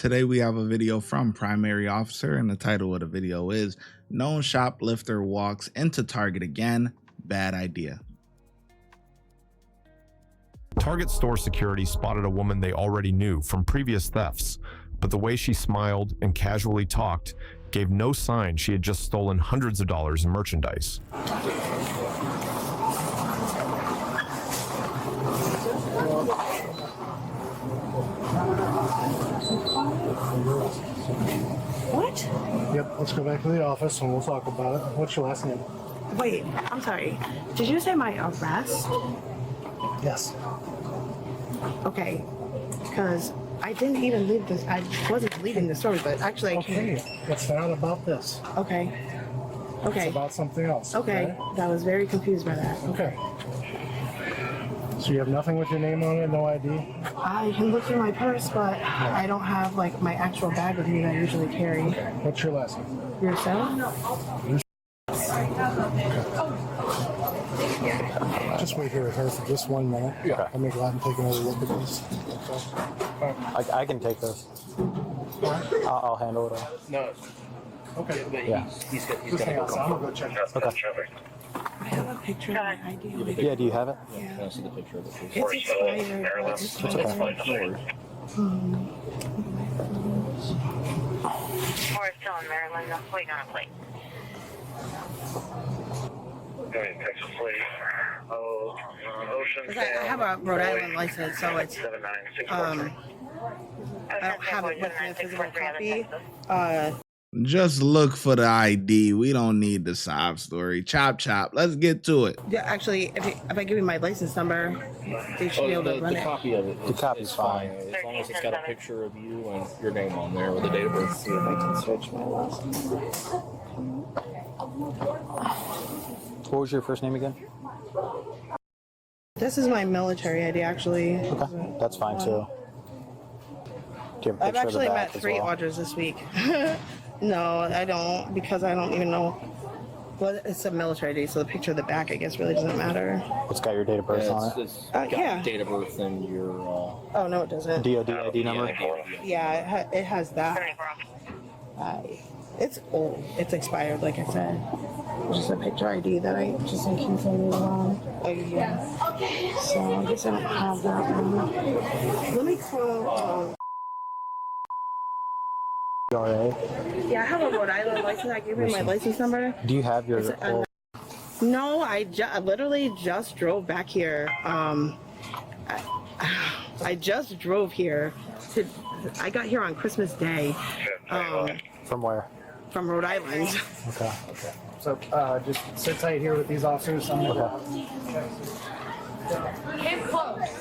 Today we have a video from Primary Officer, and the title of the video is Known Shoplifter Walks into Target Again, Bad Idea. Target store security spotted a woman they already knew from previous thefts, but the way she smiled and casually talked gave no sign she had just stolen hundreds of dollars in merchandise. What? Yep, let's go back to the office and we'll talk about it. What's your last name? Wait, I'm sorry. Did you say my arrest? Yes. Okay, because I didn't even leave this. I wasn't leaving the store, but actually I came. Okay, it's not about this. Okay. Okay. It's about something else. Okay. That was very confused by that. Okay. So you have nothing with your name on it, no ID? I can look through my purse, but I don't have like my actual bag with me that I usually carry. Okay. What's your last name? Yourself? Just wait here with her for just 1 minute. Yeah. Let me go out and take another look at this. I can take this. I'll handle it all. No. Okay. Yeah. He's got to go. I'm going to go check this. Okay. I have a picture of my ID. Yeah, do you have it? Yeah. Can I see the picture of the police? It's expired, but it's It's okay. We're still in Maryland, waiting on a plate. Going Texas Lake. Oh, Ocean. I have a Rhode Island license, so it's 79643. I don't have it with me, a physical copy. Just look for the ID. We don't need the sob story. Chop chop. Let's get to it. Yeah, actually, if I give you my license number, they should be able to run The it. copy of it The copy's is fine. fine. As long as it's got a picture of you and your name on there with the date of birth. See if I can search my license. What was your first name again? This is my military ID, actually. Okay, that's fine too. Do you have a I've picture of the actually back met as 3 well? orders this week. No, I don't, because I don't even know. Well, it's a military ID, so the picture of the back, I guess, really doesn't matter. It's got your date of birth on it. It's got Yeah. date of birth and your Oh, no, it doesn't. DOD ID number. Yeah, it has that. It's old. It's expired, like I said. It's just a picture ID that I, just in case I move on. Oh, yeah. So I guess I don't have that one. Let me call. RA. Yeah, I have a Rhode Island license. I gave you my license number. Do you have your? No, I literally just drove back here. I just drove here. I got here on Christmas Day. From where? From Rhode Island. Okay. So just sit tight here with these officers. I'm going to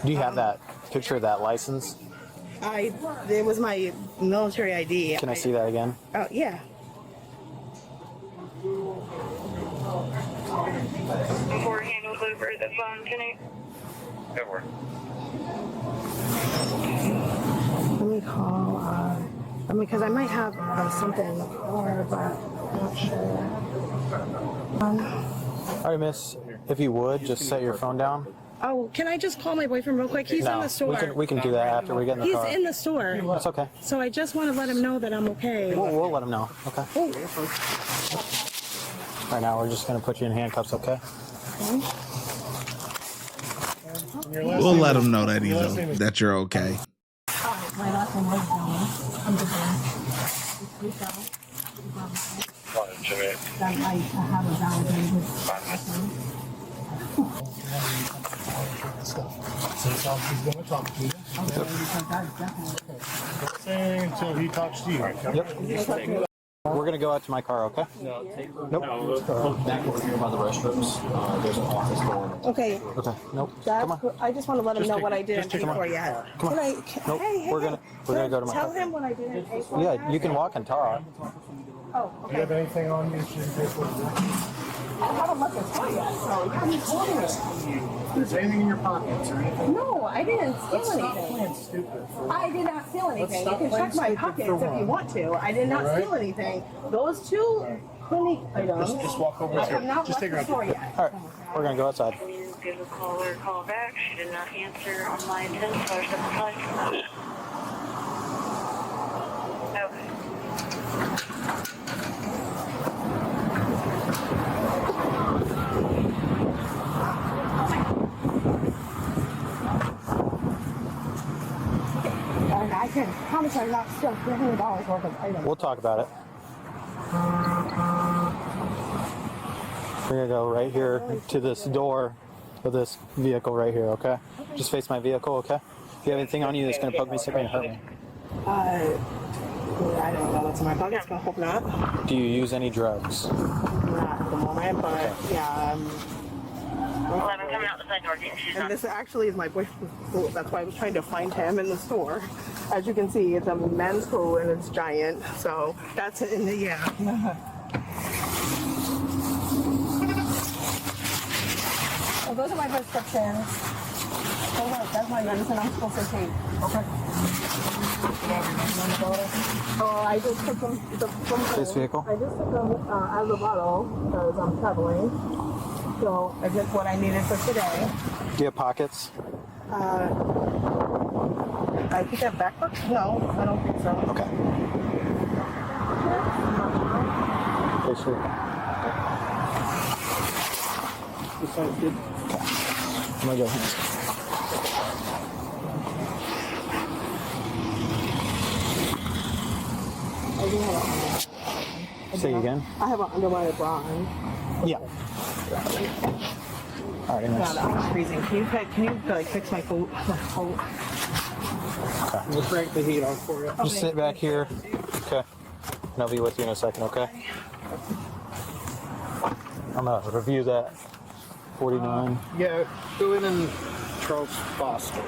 Do you have that picture of that license? It was my military ID. Can I see that again? Oh, yeah. 4 handles over the phone, can I? Good work. Let me call, because I might have something in the car, but I'm not sure. All right, miss. If you would, just set your phone down. Oh, can I just call my boyfriend real quick? He's in No, the store. we can do that after we get in the He's car. in the store. That's okay. So I just want to let him know that I'm okay. We'll let him know. Okay. Oh, Right now, we're just gonna put you in handcuffs. Okay. We'll let him know that that you're okay. my last name was I'm just Jimmy. I have a valid name with So this officer's going to talk to you. Say until he talks to you. Yep. We're gonna go out to my car. Okay. Nope. back over here by the restrooms. There's an office door. Okay. Okay. Nope. That's, Come on. I just want to let him know what I didn't pay for yet. Come on. Nope. Hey, We're gonna go to my tell car. him what I didn't pay for. Yeah, yet. you can walk and talk. Oh, Do you have okay. anything on you? You shouldn't pay for it. I haven't let this go yet, so you haven't told me. Is there anything in your pockets or anything? No, I didn't steal Let's stop anything. playing stupid. I did not steal anything. You stop can playing check my stupid pockets for if you one. want to. I did not Alright. steal anything. Those 2 clinic items. Just walk over I here. have not Just left take her the out. store yet. All right. We're gonna go outside. Please give a caller a call back. She did not answer on my 10 /75. Homicide, not stuff. $300 worth of items. We'll talk about it. We're gonna go right here to this door of this vehicle right here, okay? Just face my vehicle, okay? If you have anything on you that's gonna poke me, stick me, and hurt me. I don't know what's in my pockets, but I hope not. Do you use any drugs? Not at the moment, but yeah. 11 coming out the side door. She's And not. this actually is my boyfriend's coat. That's why I was trying to find him in the store. As you can see, it's a men's coat and it's giant. So that's it in the, yeah. So those are my prescriptions. That's my medicine I'm supposed to take. Okay. Oh, I just took them from This vehicle? I just took them out of the bottle because I'm traveling. So I did what I needed for today. Do you have pockets? I think that backbook? No, I don't think so. Okay. Okay, sure. This sounds good. I'm gonna go ahead. I do have Say again? I have an underwire bra on. Yeah. All right, God, I'm freezing. Can you like fix my coat? Okay. We'll crank the heat on for you. Just sit back here. Okay. And I'll be with you in a second, okay? I'm gonna review that. 49. Yeah, go in and Charles Foster.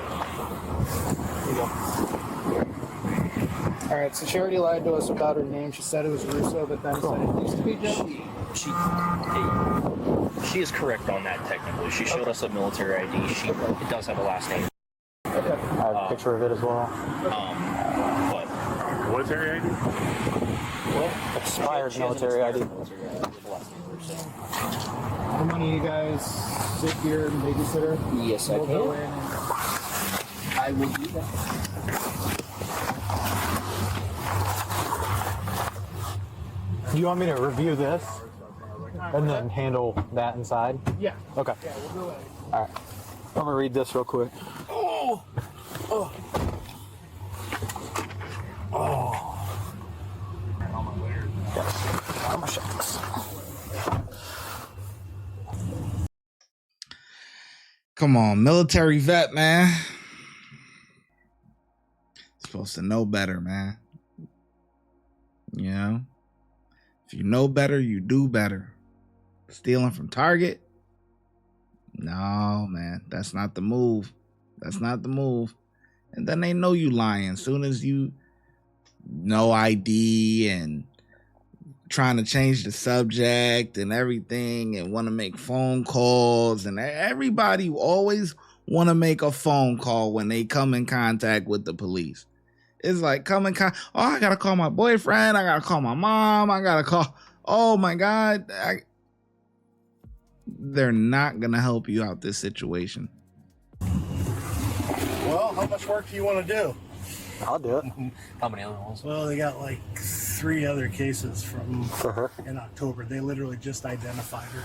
All right, so she already lied to us about her name. She said it was Russo, but then said it used to be Joe. She is correct on that technically. She showed us a military ID. It does have a last name. I have a picture of it as well. But Military ID? Expired she has an military ID. military ID with the last name of her, so. How many of you guys sit here and babysit her? Yes, I We'll go can. in and I will do that. Do you want me to review this and then handle that inside? yeah. Okay. Yeah, we'll go in. All right. I'm gonna read this real quick. Oh. I'm gonna shut this. Come on, military vet, man. Supposed to know better, man. You know? If you know better, you do better. Stealing from Target? No, man. That's not the move. That's not the move. And then they know you lying. Soon as you no ID and trying to change the subject and everything and want to make phone calls, and everybody always want to make a phone call when they come in contact with the police. It's like I gotta call my boyfriend, I gotta call my mom, I gotta call, oh my God. They're not gonna help you out this situation. Well, how much work do you want to do? I'll do it. How many other ones? Well, they got like 3 other cases from For her? in October. They literally just identified her.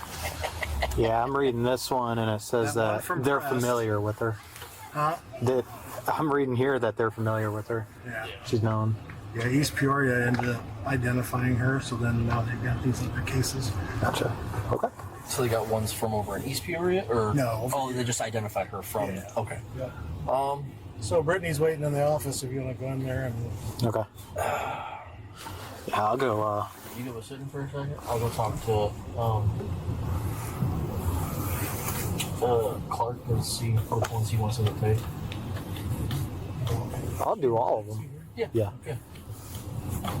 Yeah, I'm reading this one and it says That one that from they're press. familiar with her. Huh? I'm reading here that they're familiar with her. Yeah. She's known. Yeah, East Peoria ended up identifying her, so then now they've got these other cases. Gotcha. Okay. So they got ones from over in East Peoria, or No. Oh, they just identified her from. Yeah. Okay. Yeah. Um. So Brittany's waiting in the office if you want to go in there and Okay. Yeah, I'll go. You go sitting for a second. I'll go talk to Clark and see which ones he wants to take. I'll do all of them. Yeah. Yeah. Okay.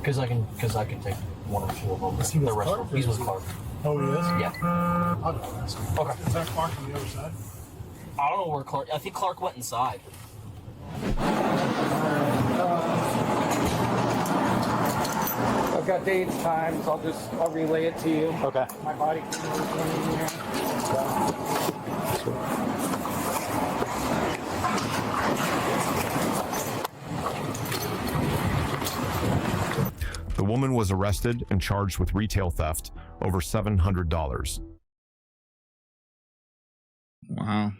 Because I can take 1 or 2 of them. Is he with The rest Clark, of or them. He's is with he- Clark. oh, he is? Yeah. I'll go ask him. Okay. Is that Clark on the other side? I don't know where Clark. I think Clark went inside. I've got dates, times. I'll relay it to you. Okay. My body can in here. The woman was arrested and charged with retail theft, over $700. Wow.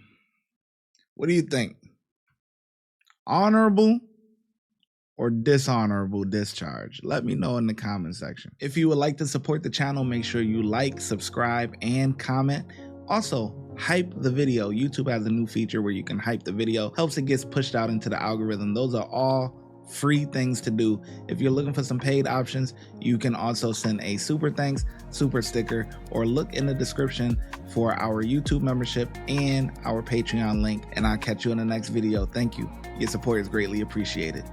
What do you think? Honorable or dishonorable discharge? Let me know in the comment section. If you would like to support the channel, make sure you like, subscribe, and comment. Also, hype the video. YouTube has a new feature where you can hype the video. Helps it gets pushed out into the algorithm. Those are all free things to do. If you're looking for some paid options, you can also send a super thanks, super sticker, or look in the description for our YouTube membership and our Patreon link. And I'll catch you in the next video. Thank you. Your support is greatly appreciated.